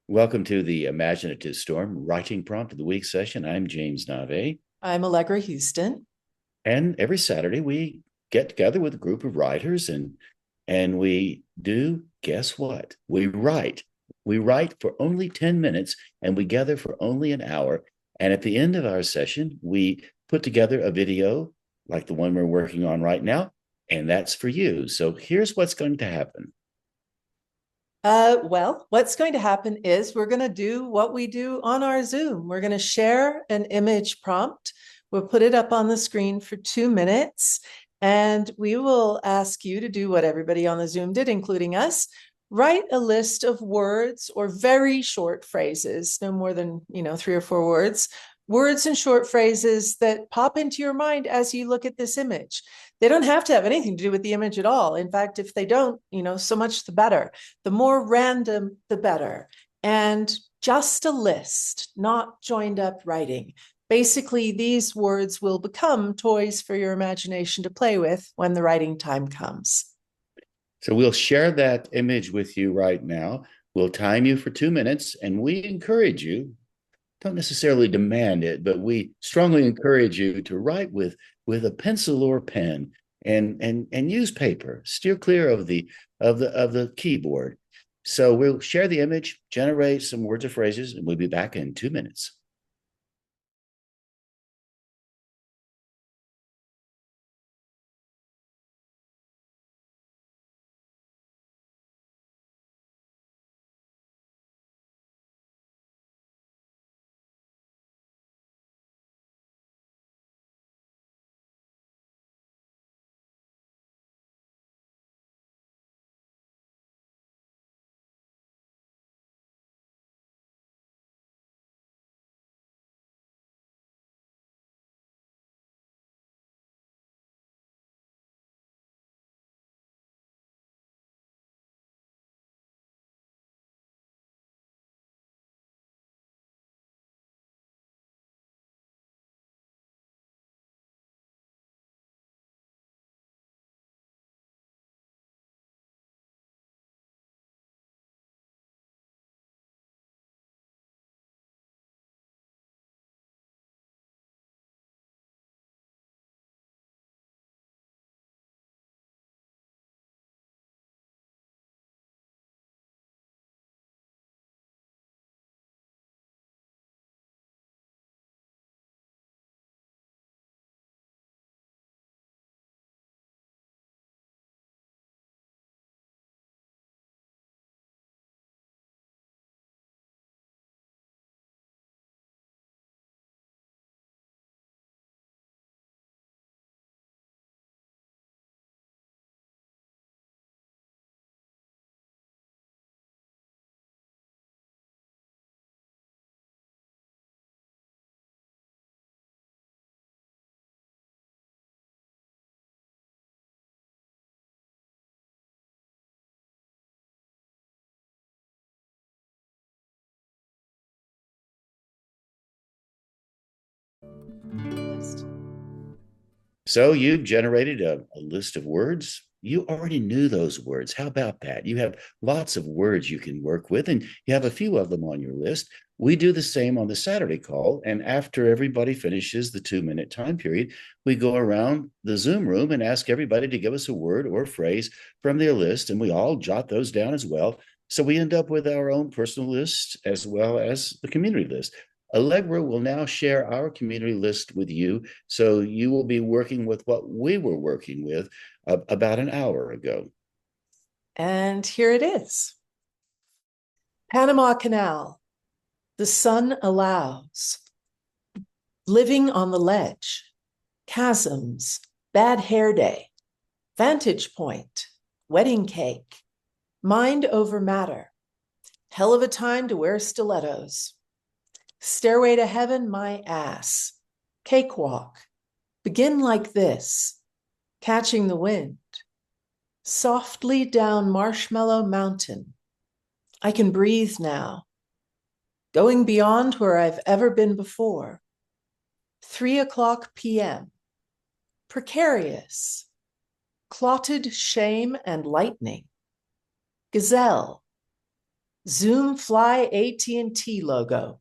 Welcome to the Imaginative Storm Writing Prompt of the Week session. I'm James Nave. I'm Allegra Houston. And every Saturday we get together with a group of writers and we do, guess what? We write. We write for only 10 minutes and we gather for only an hour. And at the end of our session, we put together a video like the one we're working on right now, and that's for you. So here's what's going to happen. Well, what's going to happen is we're going to do what we do on our Zoom. We're going to share an image prompt. We'll put it up on the screen for 2 minutes, and we will ask you to do what everybody on the Zoom did, including us. Write a list of words or very short phrases, no more than 3 or 4 words and short phrases that pop into your mind as you look at this image. They don't have to have anything to do with the image at all. In fact, if they don't, so much the better. The more random, the better. And just a list, not joined up writing. Basically, these words will become toys for your imagination to play with when the writing time comes. So we'll share that image with you right now. We'll time you for 2 minutes, and we encourage you, don't necessarily demand it, but we strongly encourage you to write with a pencil or pen and use paper. Steer clear of the keyboard. So we'll share the image, generate some words or phrases, and we'll be back in 2 minutes. So you generated a list of words. You already knew those words. How about that? You have lots of words you can work with, and you have a few of them on your list. We do the same on the Saturday call. And after everybody finishes the 2 minute time period, we go around the Zoom room and ask everybody to give us a word or phrase from their list. And we all jot those down as well. So we end up with our own personal list as well as the community list. Allegra will now share our community list with you. So you will be working with what we were working with about an hour ago. And here it is. Panama Canal. The sun allows. Living on the ledge. Chasms. Bad hair day. Vantage point. Wedding cake. Mind over matter. Hell of a time to wear stilettos. Stairway to heaven, my ass. Cakewalk. Begin like this. Catching the wind. Softly down Marshmallow Mountain. I can breathe now. Going beyond where I've ever been before. 3:00 p.m. Precarious. Clotted shame and lightning. gazelle, Zoom Fly AT&T logo.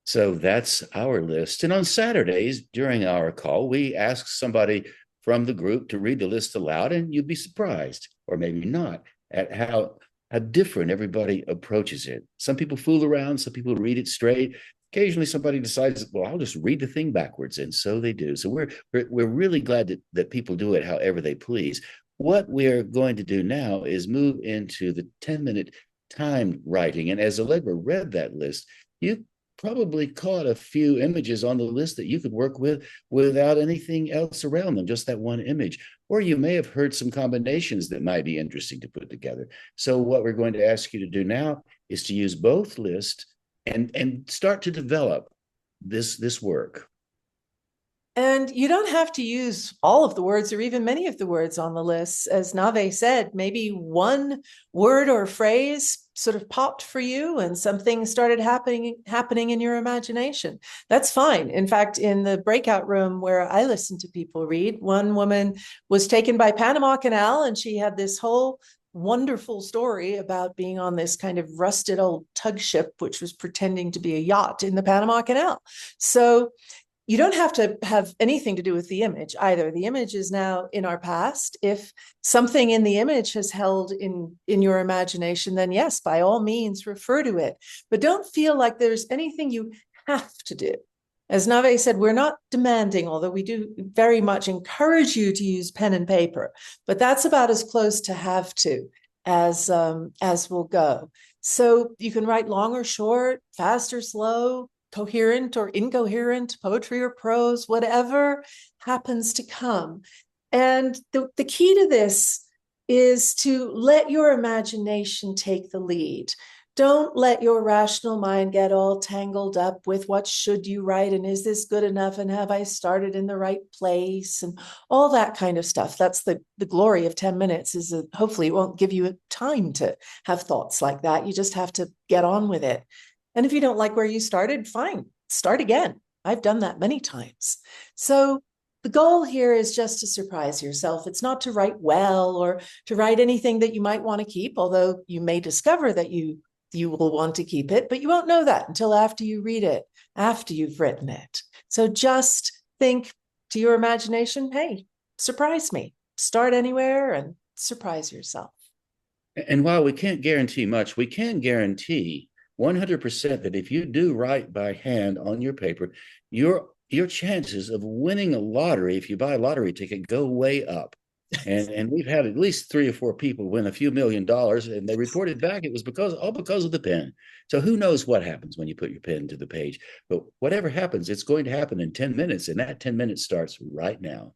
So that's our list. And on Saturdays during our call, we ask somebody from the group to read the list aloud, and you'd be surprised, or maybe not, at how different everybody approaches it. Some people fool around, some people read it straight. Occasionally, somebody decides, well, I'll just read the thing backwards, and so they do. So we're really glad that people do it however they please. What we're going to do now is move into the 10-minute timed writing. And as Allegra read that list, you probably caught a few images on the list that you could work with without anything else around them, just that one image. Or you may have heard some combinations that might be interesting to put together. So what we're going to ask you to do now is to use both lists and start to develop this work. And you don't have to use all of the words or even many of the words on the list. As Nave said, maybe one word or phrase sort of popped for you and something started happening in your imagination. That's fine. In fact, in the breakout room where I listen to people read, one woman was taken by Panama Canal and she had this whole wonderful story about being on this kind of rusted old tug ship, which was pretending to be a yacht in the Panama Canal. So you don't have to have anything to do with the image either. The image is now in our past. If something in the image has held in your imagination, then yes, by all means, refer to it. But don't feel like there's anything you have to do. As Nave said, we're not demanding, although we do very much encourage you to use pen and paper. But that's about as close to have to as we'll go. So you can write long or short, fast or slow, coherent or incoherent, poetry or prose, whatever happens to come. And the key to this is to let your imagination take the lead. Don't let your rational mind get all tangled up with what should you write and is this good enough and have I started in the right place and all that kind of stuff. That's the glory of 10 minutes is that hopefully it won't give you time to have thoughts like that. You just have to get on with it. And if you don't like where you started, fine, start again. I've done that many times. So the goal here is just to surprise yourself. It's not to write well or to write anything that you might want to keep, although you may discover that you will want to keep it, but you won't know that until after you read it, after you've written it. So just think to your imagination, hey, surprise me. Start anywhere and surprise yourself. And while we can't guarantee much, we can guarantee 100% that if you do write by hand on your paper, your chances of winning a lottery, if you buy a lottery ticket, go way up. And we've had at least 3 or 4 people win a few $1,000,000, and they reported back it was all because of the pen. So who knows what happens when you put your pen to the page? But whatever happens, it's going to happen in 10 minutes, and that 10 minutes starts right now.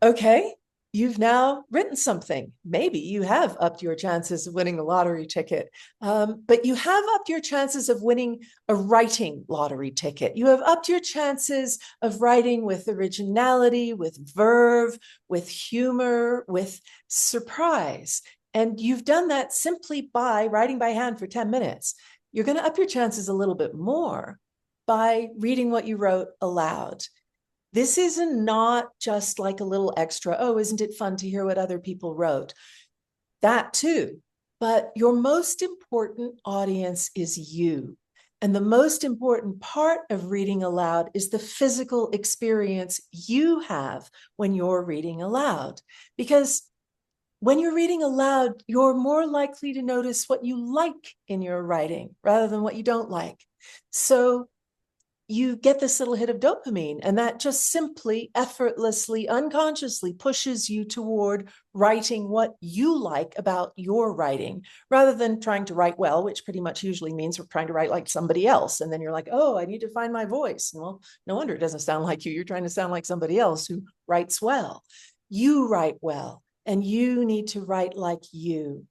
Okay, you've now written something. Maybe you have upped your chances of winning a lottery ticket, but you have upped your chances of winning a writing lottery ticket. You have upped your chances of writing with originality, with verve, with humor, with surprise. And you've done that simply by writing by hand for 10 minutes. You're going to up your chances a little bit more by reading what you wrote aloud. This is not just like a little extra, oh, isn't it fun to hear what other people wrote? That too. But your most important audience is you. And the most important part of reading aloud is the physical experience you have when you're reading aloud. Because when you're reading aloud, you're more likely to notice what you like in your writing rather than what you don't like. So you get this little hit of dopamine, and that just simply, effortlessly, unconsciously pushes you toward writing what you like about your writing, rather than trying to write well, which pretty much usually means we're trying to write like somebody else. And then you're like, oh, I need to find my voice. And well, no wonder it doesn't sound like you. You're trying to sound like somebody else who writes well. You write well, and you need to write like you.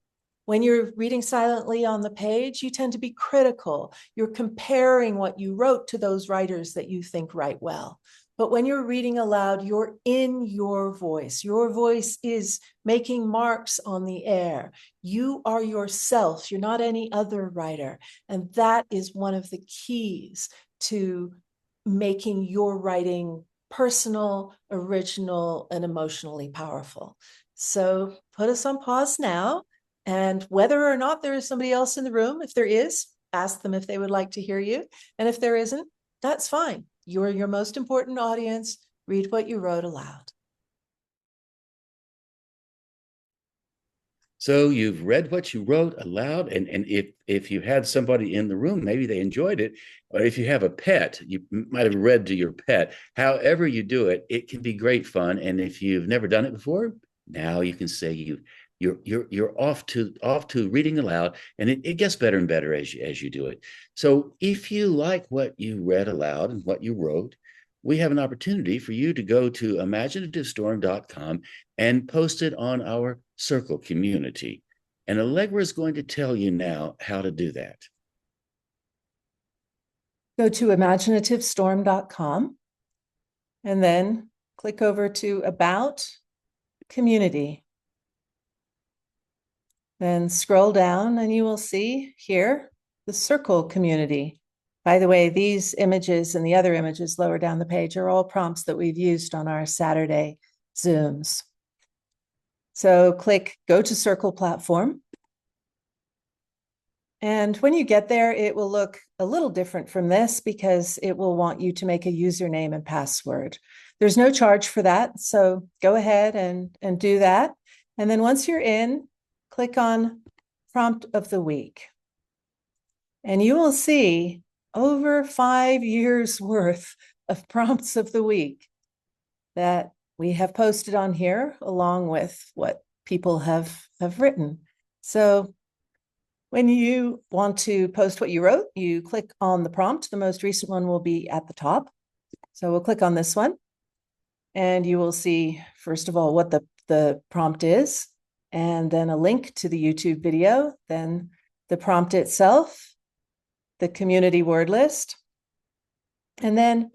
When you're reading silently on the page, you tend to be critical. You're comparing what you wrote to those writers that you think write well. But when you're reading aloud, you're in your voice. Your voice is making marks on the air. You are yourself. You're not any other writer. And that is one of the keys to making your writing personal, original, and emotionally powerful. So put us on pause now. And whether or not there is somebody else in the room, if there is, ask them if they would like to hear you. And if there isn't, that's fine. You're your most important audience. Read what you wrote aloud. So you've read what you wrote aloud, and if you had somebody in the room, maybe they enjoyed it. Or if you have a pet, you might have read to your pet. However you do it, it can be great fun. And if you've never done it before, now you can say you're off to reading aloud, and it gets better and better as you do it. So if you like what you read aloud and what you wrote, we have an opportunity for you to go to imaginativestorm.com and post it on our Circle community. And Allegra is going to tell you now how to do that. Go to imaginativestorm.com and then click over to About Community. Then scroll down and you will see here the Circle community. By the way, these images and the other images lower down the page are all prompts that we've used on our Saturday Zooms. So click Go to Circle platform. And when you get there, it will look a little different from this because it will want you to make a username and password. There's no charge for that, so go ahead and do that. And then once you're in, click on Prompt of the Week. And you will see over 5 years worth of prompts of the week that we have posted on here, along with what people have written. So when you want to post what you wrote, you click on the prompt. The most recent one will be at the top. So we'll click on this one. And you will see, first of all, what the prompt is, and then a link to the YouTube video, then the prompt itself, the community word list, and then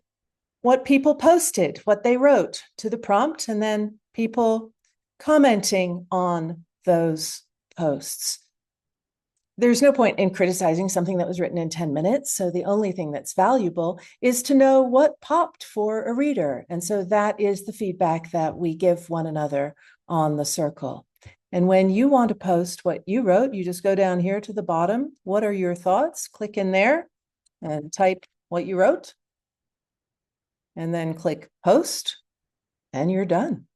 what people posted, what they wrote to the prompt, and then people commenting on those posts. There's no point in criticizing something that was written in 10 minutes. So the only thing that's valuable is to know what popped for a reader. And so that is the feedback that we give one another on the Circle. And when you want to post what you wrote, you just go down here to the bottom. What are your thoughts? Click in there and type what you wrote. And then click post, and you're done.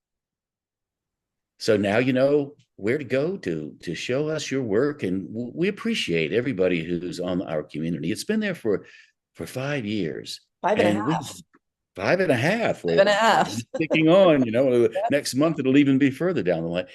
So now you know where to go to show us your work, and we appreciate everybody who's on our community. It's been there for 5 years. 5.5. 5.5. 5.5. Sticking on, next month it'll even be further down the line.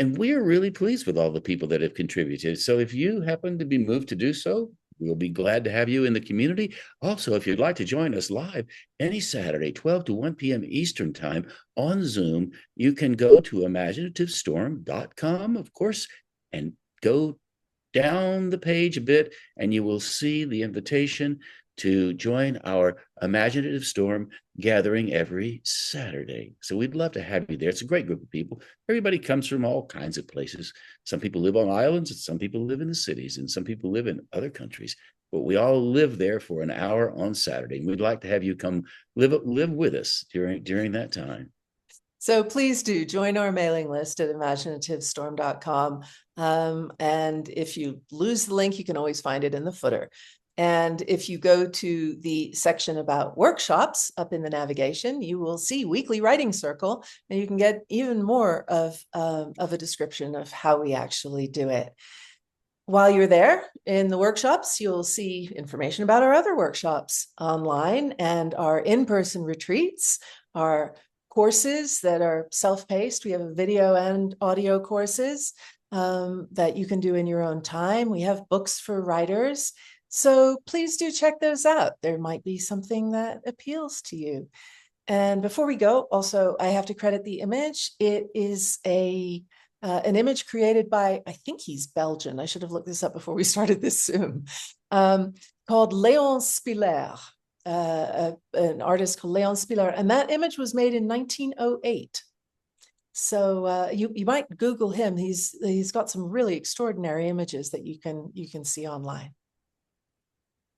And we're really pleased with all the people that have contributed. So if you happen to be moved to do so, we'll be glad to have you in the community. Also, if you'd like to join us live any Saturday, 12 to 1 p.m. Eastern Time on Zoom, you can go to imaginativestorm.com, of course, and go down the page a bit, and you will see the invitation to join our Imaginative Storm gathering every Saturday. So we'd love to have you there. It's a great group of people. Everybody comes from all kinds of places. Some people live on islands, and some people live in the cities, and some people live in other countries. But we all live there for an hour on Saturday. And we'd like to have you come live with us during that time. So please do join our mailing list at imaginativestorm.com. And if you lose the link, you can always find it in the footer. And if you go to the section about workshops up in the navigation, you will see Weekly Writing Circle, and you can get even more of a description of how we actually do it. While you're there in the workshops, you'll see information about our other workshops online and our in-person retreats, our courses that are self-paced. We have video and audio courses that you can do in your own time. We have books for writers. So please do check those out. There might be something that appeals to you. And before we go, also, I have to credit the image. It is an image created by, I think he's Belgian. I should have looked this up before we started this Zoom, called Léon Spilliaert. An artist called Léon Spilliaert, and that image was made in 1908. So you might Google him. He's got some really extraordinary images that you can see online.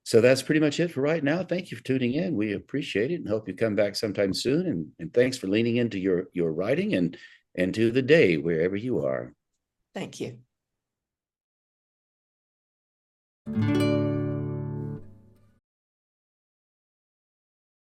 So that's pretty much it for right now. Thank you for tuning in. We appreciate it and hope you come back sometime soon. And thanks for leaning into your writing and to the day wherever you are. Thank you.